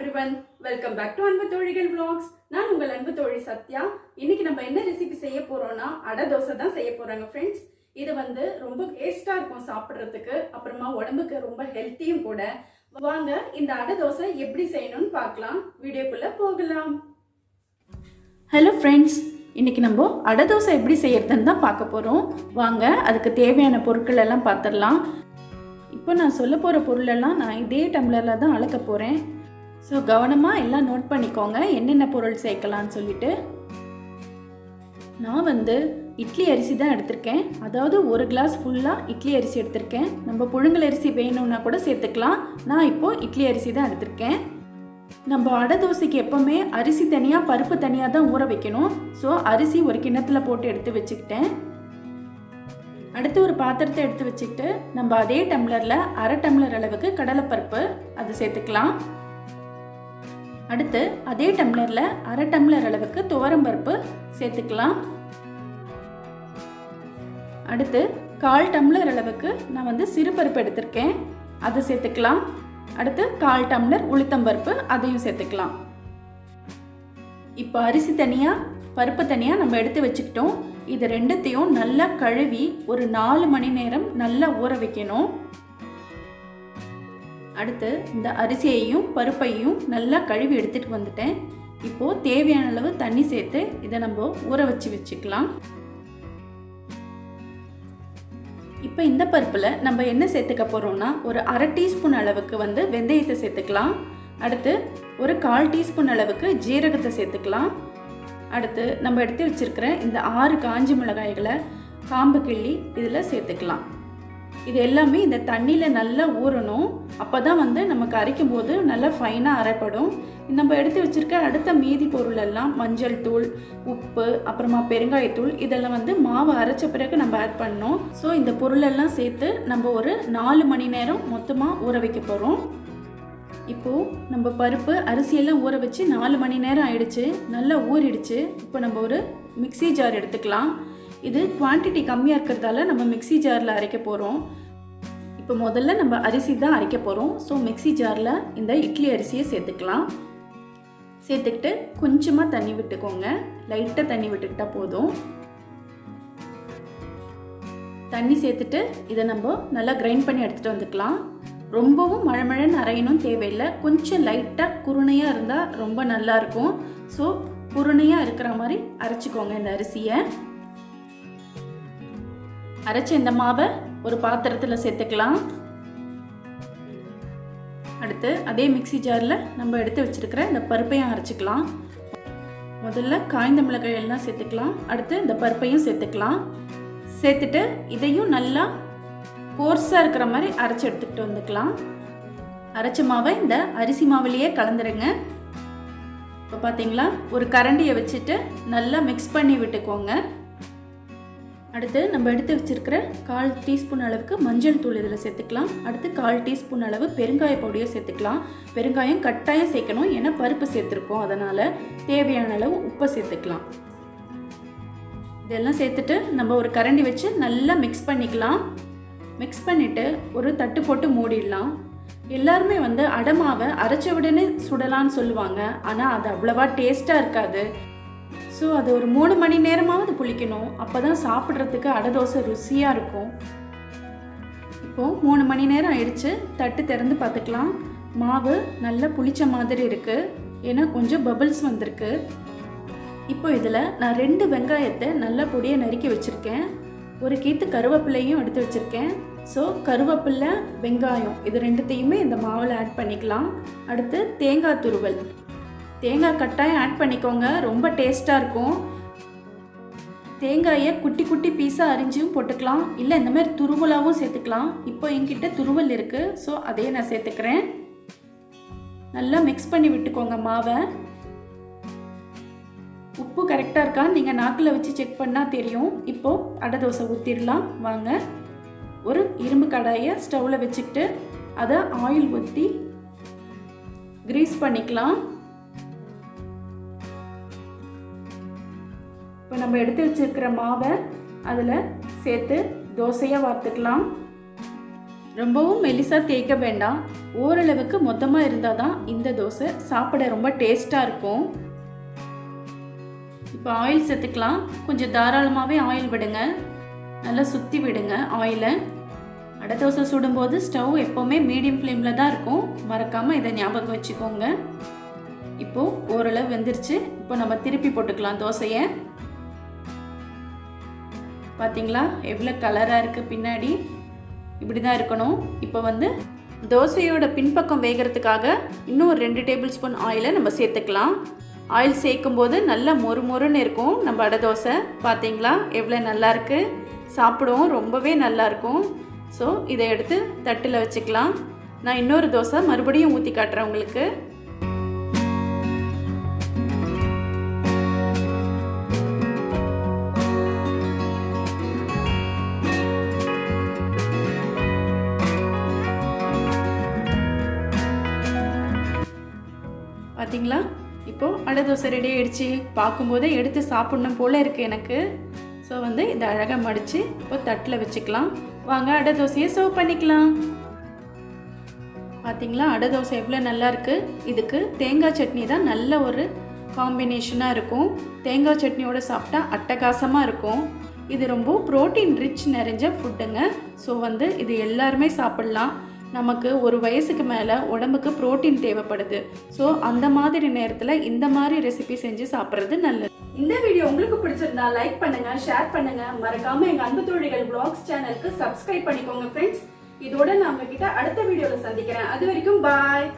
everyone, welcome back to Anbu Thozhigal Vlogs. நான் உங்கள் அன்பு தோழி சத்யா. இன்னைக்கு நம்ம என்ன ரெசிபி செய்ய போறோம்னா அடை தோசை தான் செய்ய போறாங்க फ्रेंड्स. இது ரொம்ப டேஸ்டா இருக்கும் சாப்பிடுறதுக்கு. அப்புறமா உடம்புக்கு ரொம்ப ஹெல்த்தியும் கூட. வாங்க இந்த அடை தோசை எப்படி செய்யணும்னு பார்க்கலாம். வீடியோக்குள்ள போகலாம். ஹலோ फ्रेंड्स, இன்னைக்கு நம்ம அடை தோசை எப்படி செய்யறதுன்னு தான் பார்க்க போறோம். வாங்க அதுக்கு தேவையான பொருட்கள் எல்லாம் பார்த்துடலாம். இப்போ நான் சொல்ல போற பொருள் எல்லாம் நான் இதே டம்ளர்ல தான் அளக்க போறேன். ஸோ கவனமாக எல்லாம் நோட் பண்ணிக்கோங்க என்னென்ன பொருள் சேர்க்கலான்னு சொல்லிட்டு. நான் இட்லி அரிசி தான் எடுத்திருக்கேன். அதாவது ஒரு கிளாஸ் ஃபுல்லாக இட்லி அரிசி எடுத்திருக்கேன். நம்ம புழுங்கல் அரிசி வேணும்னா கூட சேர்த்துக்கலாம். நான் இப்போது இட்லி அரிசி தான் எடுத்திருக்கேன். நம்ம அடை தோசைக்கு எப்போவுமே அரிசி தனியாக பருப்பு தனியாக தான் ஊற வைக்கணும். ஸோ அரிசி ஒரு கிண்ணத்தில் போட்டு எடுத்து வச்சுக்கிட்டேன். அடுத்து ஒரு பாத்திரத்தை எடுத்து வச்சுக்கிட்டு நம்ம அதே டம்ளரில் அரை டம்ளர் அளவுக்கு கடலைப்பருப்பு அது சேர்த்துக்கலாம். அடுத்து அதே டம்ளரில் அரை டம்ளர் அளவுக்கு துவரம்பருப்பு சேர்த்துக்கலாம். அடுத்து 1/4 டம்ளர் அளவுக்கு நான் சிறுபருப்பு எடுத்திருக்கேன், அதை சேர்த்துக்கலாம். அடுத்து 1/4 டம்ளர் உளுத்தம்பருப்பு அதையும் சேர்த்துக்கலாம். இப்போ அரிசி தனியாக பருப்பு தனியாக நம்ம எடுத்து வச்சுக்கிட்டோம். இது ரெண்டுத்தையும் நல்லா கழுவி ஒரு 4 மணி நேரம் நல்லா ஊற வைக்கணும். அடுத்து இந்த அரிசியையும் பருப்பையும் நல்லா கழுவி எடுத்துகிட்டு வந்துட்டேன். இப்போது தேவையான அளவு தண்ணி சேர்த்து இதை நம்ம ஊற வச்சுக்கலாம். இப்போ இந்த பருப்பில் நம்ம என்ன சேர்த்துக்க போகிறோம்னா ஒரு அரை டீஸ்பூன் அளவுக்கு வெந்தயத்தை சேர்த்துக்கலாம். அடுத்து ஒரு 1/4 டீஸ்பூன் அளவுக்கு ஜீரகத்தை சேர்த்துக்கலாம். அடுத்து நம்ம எடுத்து வச்சுருக்கிற இந்த 6 காஞ்ச மிளகாய்களை காம்பு கிள்ளி இதில் சேர்த்துக்கலாம். இது எல்லாமே இந்த தண்ணியில் நல்லா ஊறணும். அப்போ தான் நமக்கு அரைக்கும் போது நல்லா ஃபைனாக அரைப்படும். நம்ம எடுத்து வச்சுருக்க அடுத்த மீதி பொருள் எல்லாம் மஞ்சள் தூள், உப்பு, அப்புறமா பெருங்காயத்தூள் இதெல்லாம் மாவு அரைச்ச பிறகு நம்ம ஆட் பண்ணோம். ஸோ இந்த பொருளெல்லாம் சேர்த்து நம்ம ஒரு 4 மணி நேரம் மொத்தமாக ஊற வைக்க போகிறோம். இப்போது நம்ம பருப்பு அரிசியெல்லாம் ஊற வச்சு 4 மணி நேரம் ஆயிடுச்சு, நல்லா ஊறிடுச்சு. இப்போ நம்ம ஒரு மிக்சி ஜார் எடுத்துக்கலாம். இது குவான்டிட்டி கம்மியாக இருக்கிறதால நம்ம மிக்சி ஜாரில் அரைக்க போகிறோம். இப்போ முதல்ல நம்ம அரிசி தான் அரைக்க போகிறோம். ஸோ மிக்சி ஜாரில் இந்த இட்லி அரிசியை சேர்த்துக்கலாம். சேர்த்துக்கிட்டு கொஞ்சமாக தண்ணி விட்டுக்கோங்க, லைட்டாக தண்ணி விட்டுக்கிட்டால் போதும். தண்ணி சேர்த்துட்டு இதை நம்ம நல்லா கிரைண்ட் பண்ணி எடுத்துகிட்டு வந்துக்கலாம். ரொம்பவும் மழமழன்னு அரையணும் தேவையில்லை, கொஞ்சம் லைட்டாக குருணையாக இருந்தால் ரொம்ப நல்லாயிருக்கும். ஸோ குருணையாக இருக்கிற மாதிரி அரைச்சிக்கோங்க இந்த அரிசியை. அரைச்ச இந்த மாவை ஒரு பாத்திரத்தில் சேர்த்துக்கலாம். அடுத்து அதே மிக்சி ஜாரில் நம்ம எடுத்து வச்சுருக்கிற இந்த பருப்பையும் அரைச்சிக்கலாம். முதல்ல காய்ந்த மிளகாய் எல்லாம் சேர்த்துக்கலாம். அடுத்து இந்த பருப்பையும் சேர்த்துக்கலாம். சேர்த்துட்டு இதையும் நல்லா கோர்ஸாக இருக்கிற மாதிரி அரைச்சி எடுத்துக்கிட்டு வந்துக்கலாம். அரைச்ச மாவை இந்த அரிசி மாவுலேயே கலந்துருங்க. இப்போ பார்த்தீங்களா, ஒரு கரண்டியை வச்சுட்டு நல்லா மிக்ஸ் பண்ணி விட்டுக்கோங்க. அடுத்து நம்ம எடுத்து வச்சுருக்கிற 1/4 டீஸ்பூன் அளவுக்கு மஞ்சள் தூள் இதில் சேர்த்துக்கலாம். அடுத்து 1/4 டீஸ்பூன் அளவு பெருங்காய பொடியை சேர்த்துக்கலாம். பெருங்காயம் கட்டாயம் சேர்க்கணும், ஏன்னா பருப்பு சேர்த்துருக்கோம், அதனால் தேவையான அளவு உப்பை சேர்த்துக்கலாம். இதெல்லாம் சேர்த்துட்டு நம்ம ஒரு கரண்டி வச்சு நல்லா மிக்ஸ் பண்ணிக்கலாம். மிக்ஸ் பண்ணிவிட்டு ஒரு தட்டு போட்டு மூடிடலாம். எல்லாருமே அடை மாவை அரைச்ச உடனே சுடலான்னு சொல்லுவாங்க, ஆனால் அது அவ்வளவா டேஸ்ட்டாக இருக்காது. ஸோ அது ஒரு 3 மணி நேரமாவது புளிக்கணும், அப்போ தான் சாப்பிட்றதுக்கு அடை தோசை ருசியாக இருக்கும். இப்போது 3 மணி நேரம் ஆயிடுச்சு. தட்டு திறந்து பார்த்துக்கலாம். மாவு நல்லா புளிச்ச மாதிரி இருக்குது, ஏன்னா கொஞ்சம் பபிள்ஸ் வந்திருக்கு. இப்போ இதில் நான் 2 வெங்காயத்தை நல்லா பொடியை நறுக்கி வச்சுருக்கேன். ஒரு கீத்து கருவேப்பிலையும் எடுத்து வச்சுருக்கேன். ஸோ கருவேப்பிலை, வெங்காயம் இது ரெண்டுத்தையுமே இந்த மாவில் ஆட் பண்ணிக்கலாம். அடுத்து தேங்காய் துருவல், தேங்காய் கட்டாயம் ஆட் பண்ணிக்கோங்க, ரொம்ப டேஸ்ட்டாக இருக்கும். தேங்காயை குட்டி குட்டி பீஸாக அரிஞ்சும் போட்டுக்கலாம், இல்லை இந்த மாதிரி துருவலாகவும் சேர்த்துக்கலாம். இப்போ என்கிட்ட துருவல் இருக்குது, ஸோ அதையே நான் சேர்த்துக்கிறேன். நல்லா மிக்ஸ் பண்ணி விட்டுக்கோங்க மாவை. உப்பு கரெக்டாக இருக்கான்னு நீங்கள் நாக்கில் வச்சு செக் பண்ணால் தெரியும். இப்போது அடை தோசை ஊற்றிடலாம் வாங்க. ஒரு இரும்பு கடாயை ஸ்டவ்வில் வச்சுக்கிட்டு அதை ஆயில் ஊற்றி கிரீஸ் பண்ணிக்கலாம். இப்போ நம்ம எடுத்து வச்சுருக்கிற மாவை அதில் சேர்த்து தோசையாக வார்த்துக்கலாம். ரொம்பவும் மெலிசாக தேய்க்க வேண்டாம், ஓரளவுக்கு மொத்தமாக இருந்தால் தான் இந்த தோசை சாப்பிட ரொம்ப டேஸ்ட்டாக இருக்கும். இப்போ ஆயில் சேர்த்துக்கலாம். கொஞ்சம் தாராளமாகவே ஆயில் விடுங்க, நல்லா சுற்றி விடுங்க ஆயிலை. அடை தோசை சுடும்போது ஸ்டவ் எப்போவுமே மீடியம் ஃப்ளேமில் தான் இருக்கும், மறக்காமல் இதை ஞாபகம் வச்சுக்கோங்க. இப்போது ஓரளவு வெந்துருச்சு. இப்போ நம்ம திருப்பி போட்டுக்கலாம் தோசையை. பார்த்தீங்களா எவ்வளோ கலராக இருக்குது பின்னாடி? இப்படி தான் இருக்கணும். இப்போ தோசையோட பின்பக்கம் வேகிறதுக்காக இன்னும் ஒரு 2 டேபிள் ஸ்பூன் ஆயிலை நம்ம சேர்த்துக்கலாம். ஆயில் சேர்க்கும் போது நல்லா மொறு மொறுன்னு இருக்கும் நம்ம அடை தோசை. பார்த்தீங்களா எவ்வளோ நல்லா இருக்குது? சாப்பிடுவோம் ரொம்பவே நல்லாயிருக்கும். ஸோ இதை எடுத்து தட்டில் வச்சுக்கலாம். நான் இன்னொரு தோசை மறுபடியும் ஊற்றி காட்டுறேன் உங்களுக்கு. பார்த்தீங்களா இப்போது அடை தோசை ரெடி ஆகிடுச்சு. பார்க்கும்போதே எடுத்து சாப்பிட்ணும் போல் இருக்குது எனக்கு. ஸோ இதை அழகாக மடித்து இப்போ தட்டில் வச்சுக்கலாம். வாங்க அடை தோசையை சர்வ் பண்ணிக்கலாம். பார்த்தீங்களா அடை தோசை எவ்வளோ நல்லா இருக்குது. இதுக்கு தேங்காய் சட்னி தான் நல்ல ஒரு காம்பினேஷனாக இருக்கும். தேங்காய் சட்னியோடு சாப்பிட்டா அட்டகாசமாக இருக்கும். இது ரொம்ப ப்ரோட்டீன் ரிச் நிறைஞ்ச ஃபுட்டுங்க. ஸோ இது எல்லாருமே சாப்பிட்லாம். நமக்கு ஒரு வயசுக்கு மேலே உடம்புக்கு புரோட்டீன் தேவைப்படுது. ஸோ அந்த மாதிரி நேரத்தில் இந்த மாதிரி ரெசிபி செஞ்சு சாப்பிட்றது நல்லது. இந்த வீடியோ உங்களுக்கு பிடிச்சிருந்தா லைக் பண்ணுங்க, ஷேர் பண்ணுங்க. மறக்காம எங்க அன்பு தோழிகள் vlogs சேனலுக்கு சப்ஸ்கிரைப் பண்ணிக்கோங்க ஃப்ரெண்ட்ஸ். இதோட நான் உங்ககிட்ட அடுத்த வீடியோல சந்திக்கிறேன். அது வரைக்கும் பாய்.